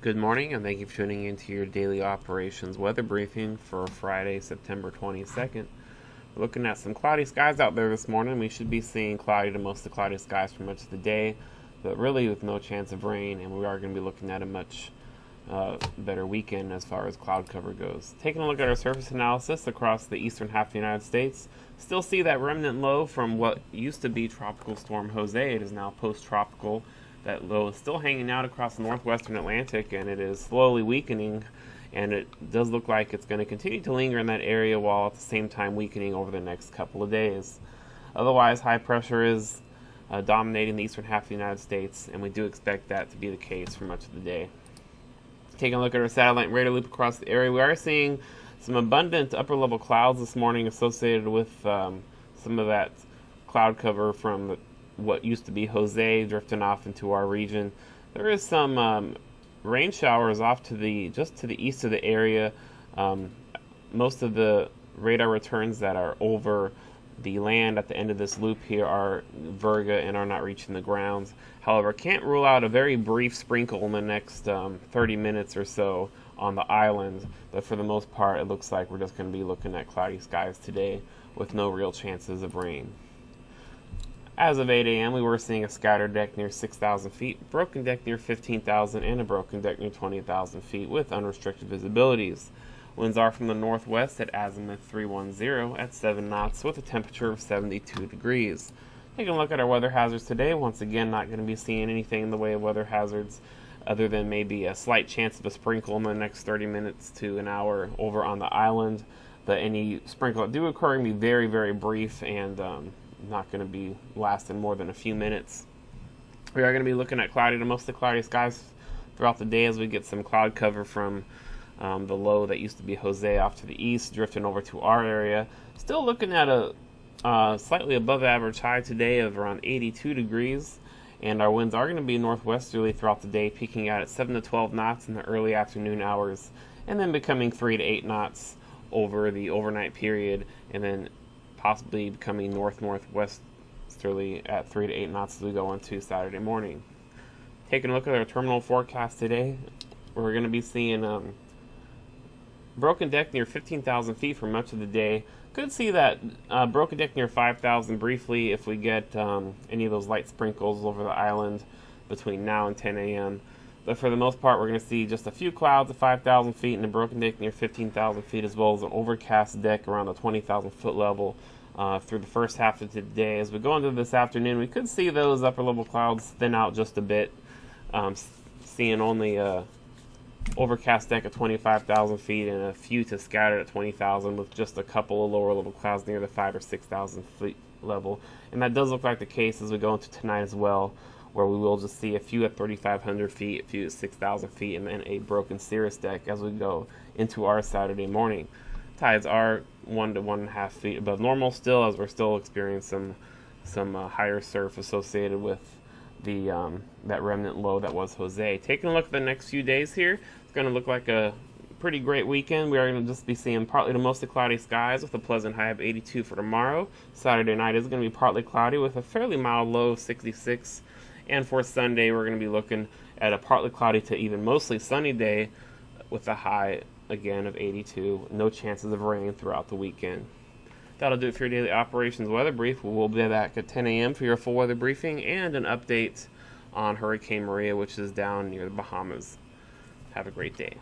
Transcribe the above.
Good morning, and thank you for tuning into your daily operations weather briefing for Friday, September 22nd. We're looking at some cloudy skies out there this morning. We should be seeing cloudy to mostly cloudy skies for much of the day, but really with no chance of rain, and we are going to be looking at a much better weekend as far as cloud cover goes. Taking a look at our surface analysis across the eastern half of the United States, still see that remnant low from what used to be Tropical Storm Jose. It is now post-tropical. That low is still hanging out across the northwestern Atlantic, and it is slowly weakening, and it does look like it's going to continue to linger in that area while at the same time weakening over the next couple of days. Otherwise, high pressure is dominating the eastern half of the United States, and we do expect that to be the case for much of the day. Taking a look at our satellite radar loop across the area, we are seeing some abundant upper-level clouds this morning associated with some of that cloud cover from what used to be Jose drifting off into our region. There is some rain showers off to the east of the area. Most of the radar returns that are over the land at the end of this loop here are virga and are not reaching the ground. However, can't rule out a very brief sprinkle in the next 30 minutes or so on the island, but for the most part it looks like we're just going to be looking at cloudy skies today with no real chances of rain. As of 8 a.m., we were seeing a scattered deck near 6,000 feet, broken deck near 15,000, and a broken deck near 20,000 feet with unrestricted visibilities. Winds are from the northwest at azimuth 310 at 7 knots with a temperature of 72 degrees. Taking a look at our weather hazards today, once again not going to be seeing anything in the way of weather hazards other than maybe a slight chance of a sprinkle in the next 30 minutes to an hour over on the island. But any sprinkle that do occur can be very, very brief and not going to be lasting more than a few minutes. We are going to be looking at cloudy to mostly cloudy skies throughout the day as we get some cloud cover from the low that used to be Jose off to the east, drifting over to our area. Still looking at a slightly above average high today of around 82 degrees, and our winds are going to be northwesterly throughout the day, peaking out at 7 to 12 knots in the early afternoon hours, and then becoming 3 to 8 knots over the overnight period, and then possibly becoming northwesterly at 3 to 8 knots as we go into Saturday morning. Taking a look at our terminal forecast today, we're going to be seeing broken deck near 15,000 feet for much of the day. Could see that broken deck near 5,000 briefly if we get any of those light sprinkles over the island between now and 10 a.m. But for the most part, we're going to see just a few clouds at 5,000 feet and a broken deck near 15,000 feet, as well as an overcast deck around the 20,000 foot level through the first half of the day. As we go into this afternoon, we could see those upper level clouds thin out just a bit, seeing only a overcast deck at 25,000 feet and a few to scattered at 20,000 with just a couple of lower level clouds near the 5,000 or 6,000 feet level. And that does look like the case as we go into tonight as well, where we will just see a few at 3,500 feet, a few at 6,000 feet, and then a broken cirrus deck as we go into our Saturday morning. Tides are 1 to 1.5 feet above normal still, as we're still experiencing some higher surf associated with the that remnant low that was Jose. Taking a look at the next few days here, it's going to look like a pretty great weekend. We are going to just be seeing partly to mostly cloudy skies with a pleasant high of 82 for tomorrow. Saturday night is going to be partly cloudy with a fairly mild low of 66. And for Sunday, we're going to be looking at a partly cloudy to even mostly sunny day with a high, again, of 82. No chances of rain throughout the weekend. That'll do it for your daily operations weather brief. We will be back at 10 a.m. for your full weather briefing and an update on Hurricane Maria, which is down near the Bahamas. Have a great day.